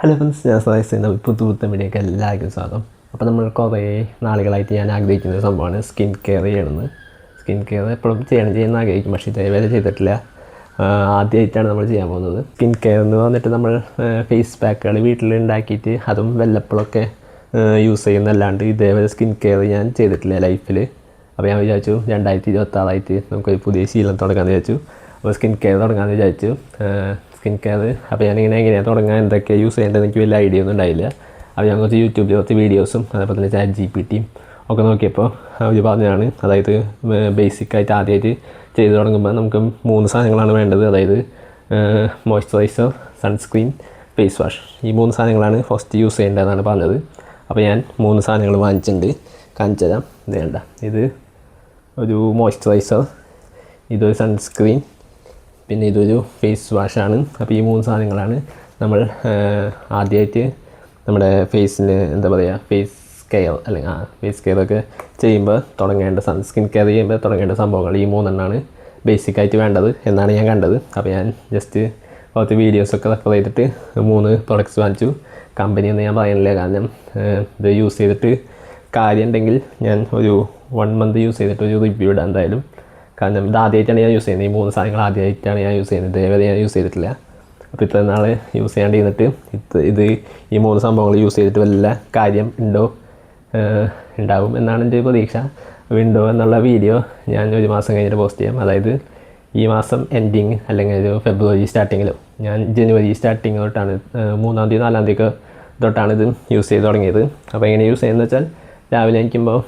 Hello friends, ഞാൻ സദാശിവൻ. പുതുപുത്തൻ വീഡിയോക്ക് എല്ലാവർക്കും സ്വാഗതം. അപ്പോൾ നമ്മൾ കുറേ നാളുകളായിട്ട് ഞാൻ ആഗ്രഹിക്കുന്ന ഒരു സംഭവമാണ് സ്കിൻ കെയർ ചെയ്യണമെന്ന്. സ്കിൻ കെയർ എപ്പോഴും ചെയ്യുന്ന ആഗ്രഹിക്കും, പക്ഷേ ഇതേവരെ ചെയ്തിട്ടില്ല. ആദ്യമായിട്ടാണ് നമ്മൾ ചെയ്യാൻ പോകുന്നത്. സ്കിൻ കെയർ എന്ന് പറഞ്ഞിട്ട് നമ്മൾ ഫേസ് പാക്കുകൾ വീട്ടിൽ ഉണ്ടാക്കിയിട്ട് അതും വല്ലപ്പോഴൊക്കെ യൂസ് ചെയ്യുന്നല്ലാണ്ട് ഇതേവരെ സ്കിൻ കെയർ ഞാൻ ചെയ്തിട്ടില്ല ലൈഫിൽ. അപ്പോൾ ഞാൻ വിചാരിച്ചു 2026 നമുക്കൊരു പുതിയ ശീലം തുടങ്ങാമെന്ന് വിചാരിച്ചു. അപ്പോൾ സ്കിൻ കെയർ തുടങ്ങാമെന്ന് വിചാരിച്ചു. സ്കിൻ കെയർ അപ്പോൾ ഞാനിങ്ങനെ എങ്ങനെയാണ് തുടങ്ങാൻ, എന്തൊക്കെയാണ് യൂസ് ചെയ്യേണ്ടതെന്ന് എനിക്ക് വലിയ ഐഡിയ ഒന്നും ഉണ്ടായില്ല. അപ്പോൾ ഞാൻ കുറച്ച് യൂട്യൂബിൽ കുറച്ച് വീഡിയോസും അതേപോലെ തന്നെ ChatGPT ഒക്കെ നോക്കിയപ്പോൾ അവർ പറഞ്ഞതാണ്, അതായത് ബേസിക്കായിട്ട് ആദ്യമായിട്ട് ചെയ്ത് തുടങ്ങുമ്പോൾ നമുക്ക് 3 സാധനങ്ങളാണ് വേണ്ടത്. അതായത് മോയ്സ്ചറൈസർ, സൺസ്ക്രീൻ, ഫേസ് വാഷ്. ഈ 3 സാധനങ്ങളാണ് ഫസ്റ്റ് യൂസ് ചെയ്യേണ്ടതെന്നാണ് പറഞ്ഞത്. അപ്പോൾ ഞാൻ 3 സാധനങ്ങൾ വാങ്ങിച്ചിട്ടുണ്ട്, കാണിച്ചു തരാം. ഇത് വേണ്ട, ഇത് ഒരു മോയ്സ്ചറൈസർ, ഇതൊരു സൺസ്ക്രീൻ, പിന്നെ ഇതൊരു ഫേസ് വാഷാണ്. അപ്പോൾ ഈ 3 സാധനങ്ങളാണ് നമ്മൾ ആദ്യമായിട്ട് നമ്മുടെ ഫേസിന് എന്താ പറയുക, ഫേസ് കെയർ അല്ലെങ്കിൽ ഫേസ് കെയർ ഒക്കെ ചെയ്യുമ്പോൾ തുടങ്ങേണ്ട, സ്കിൻ കെയർ ചെയ്യുമ്പോൾ തുടങ്ങേണ്ട സംഭവങ്ങൾ ഈ 3 എണ്ണമാണ് ബേസിക്കായിട്ട് വേണ്ടത് എന്നാണ് ഞാൻ കണ്ടത്. അപ്പോൾ ഞാൻ ജസ്റ്റ് കുറച്ച് വീഡിയോസൊക്കെ റെഫർ ചെയ്തിട്ട് 3 പ്രൊഡക്ട്സ് വാങ്ങിച്ചു. കമ്പനിയൊന്നും ഞാൻ പറയുന്നില്ല, കാരണം ഇത് യൂസ് ചെയ്തിട്ട് കാര്യം ഉണ്ടെങ്കിൽ ഞാൻ ഒരു 1 മന്ത് യൂസ് ചെയ്തിട്ട് ഒരു റിവ്യൂ ഇടാം എന്തായാലും. കാരണം ഇത് ആദ്യമായിട്ടാണ് ഞാൻ യൂസ് ചെയ്യുന്നത്. ഈ 3 സാധനങ്ങൾ ആദ്യമായിട്ടാണ് ഞാൻ യൂസ് ചെയ്യുന്നത്, ഇതേവരെ ഞാൻ യൂസ് ചെയ്തിട്ടില്ല. അപ്പോൾ ഇത്രയും നാൾ യൂസ് ചെയ്യാണ്ട് ഇരുന്നിട്ട് ഇത് ഈ 3 സംഭവങ്ങൾ യൂസ് ചെയ്തിട്ട് വല്ല കാര്യം ഉണ്ടാവും എന്നാണ് എൻ്റെ പ്രതീക്ഷ. ഉണ്ടോ എന്നുള്ള വീഡിയോ ഞാൻ 1 മാസം കഴിഞ്ഞിട്ട് പോസ്റ്റ് ചെയ്യാം. അതായത് ഈ മാസം എൻഡിങ് അല്ലെങ്കിൽ ഒരു ഫെബ്രുവരി സ്റ്റാർട്ടിങ്ങിലോ, ഞാൻ ജനുവരി സ്റ്റാർട്ടിങ് തൊട്ടാണ് 3-ാം തീയതി 4-ാം തീയതി തൊട്ടാണ് ഇത് യൂസ് ചെയ്ത് തുടങ്ങിയത്. അപ്പോൾ എങ്ങനെ യൂസ് ചെയ്യുന്നത് വെച്ചാൽ, രാവിലെ എണീക്കുമ്പോൾ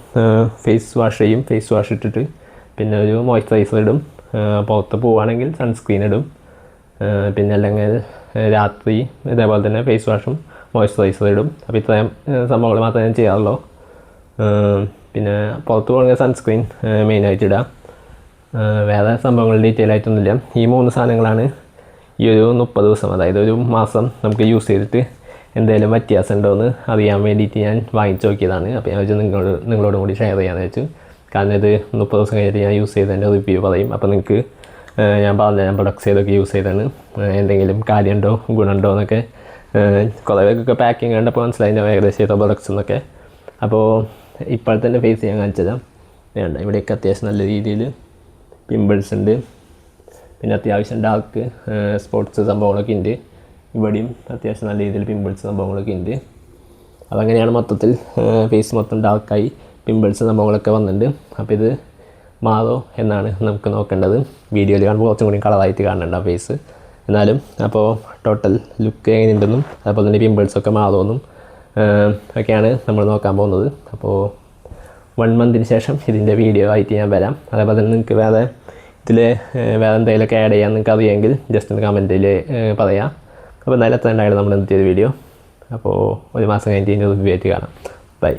ഫേസ് വാഷ് ചെയ്യും, ഫേസ് വാഷ് ഇട്ടിട്ട് പിന്നെ ഒരു മോയ്സ്ചറൈസർ ഇടും, പുറത്ത് പോവുകയാണെങ്കിൽ സൺസ്ക്രീൻ ഇടും, പിന്നെ അല്ലെങ്കിൽ രാത്രി ഇതേപോലെ തന്നെ ഫേസ് വാഷും മോയ്സ്ചറൈസർ ഇടും. അപ്പോൾ ഇത്രയും സംഭവങ്ങൾ മാത്രമേ ഞാൻ ചെയ്യാറുള്ളൂ. പിന്നെ പുറത്ത് പോകണമെങ്കിൽ സൺസ്ക്രീൻ മെയിനായിട്ട് ഇടാം. വേറെ സംഭവങ്ങൾ ഡീറ്റെയിൽ ആയിട്ടൊന്നുമില്ല. ഈ 3 സാധനങ്ങളാണ് ഈ ഒരു 30 ദിവസം, അതായത് ഒരു മാസം നമുക്ക് യൂസ് ചെയ്തിട്ട് എന്തെങ്കിലും വ്യത്യാസം ഉണ്ടോ എന്ന് അറിയാൻ വേണ്ടിയിട്ട് ഞാൻ വാങ്ങിച്ച് നോക്കിയതാണ്. അപ്പോൾ ഞാൻ വെച്ച് നിങ്ങളോടും കൂടി ഷെയർ ചെയ്യാമെന്ന് വെച്ചു. കാരണം ഇത് 30 ദിവസം കഴിഞ്ഞിട്ട് ഞാൻ യൂസ് ചെയ്തതിൻ്റെ റിവ്യൂ പറയും. അപ്പോൾ നിങ്ങൾക്ക് ഞാൻ പ്രൊഡക്ട്സ് ഏതൊക്കെ യൂസ് ചെയ്താണ്, എന്തെങ്കിലും കാര്യമുണ്ടോ ഗുണമുണ്ടോ എന്നൊക്കെ കുറേ പേർക്കൊക്കെ പാക്കിങ് കണ്ടപ്പോൾ മനസ്സിലായി ഏകദേശം ചെയ്ത പ്രൊഡക്ട്സ് എന്നൊക്കെ. അപ്പോൾ ഇപ്പോഴത്തെ തന്നെ ഫേസ് ചെയ്യാൻ കാണിച്ചതാണ്. വേണ്ട, ഇവിടെയൊക്കെ അത്യാവശ്യം നല്ല രീതിയിൽ പിമ്പിൾസ് ഉണ്ട്, പിന്നെ അത്യാവശ്യം ഡാർക്ക് സ്പോട്ട്സ് സംഭവങ്ങളൊക്കെ ഉണ്ട്. ഇവിടെയും അത്യാവശ്യം നല്ല രീതിയിൽ പിമ്പിൾസ് സംഭവങ്ങളൊക്കെ ഉണ്ട്. അതങ്ങനെയാണ് മൊത്തത്തിൽ ഫേസ് മൊത്തം ഡാർക്കായി പിമ്പിൾസ് സംഭവങ്ങളൊക്കെ വന്നിട്ടുണ്ട്. അപ്പോൾ ഇത് മാറോ എന്നാണ് നമുക്ക് നോക്കേണ്ടത്. വീഡിയോയിൽ കാണുമ്പോൾ കുറച്ചും കൂടി കളറായിട്ട് കാണേണ്ട ഫേസ് എന്നാലും. അപ്പോൾ ടോട്ടൽ ലുക്ക് എങ്ങനെയുണ്ടെന്നും അതുപോലെ തന്നെ പിമ്പിൾസൊക്കെ മാറുമെന്നും ഒക്കെയാണ് നമ്മൾ നോക്കാൻ പോകുന്നത്. അപ്പോൾ 1 മന്തിന് ശേഷം ഇതിൻ്റെ വീഡിയോ ആയിട്ട് ഞാൻ വരാം. അതേപോലെ തന്നെ നിങ്ങൾക്ക് വേറെ എന്തെങ്കിലുമൊക്കെ ആഡ് ചെയ്യാൻ നിങ്ങൾക്ക് അറിയാമെങ്കിൽ ജസ്റ്റ് ഒന്ന് കമൻറ്റിൽ പറയാം. അപ്പോൾ എന്തായാലും എത്ര ഉണ്ടായിരുന്നു നമ്മുടെ ഇന്നത്തെ വീഡിയോ. അപ്പോൾ 1 മാസം കഴിഞ്ഞിട്ട് റിവ്യൂ ആയിട്ട് കാണാം. ബൈ.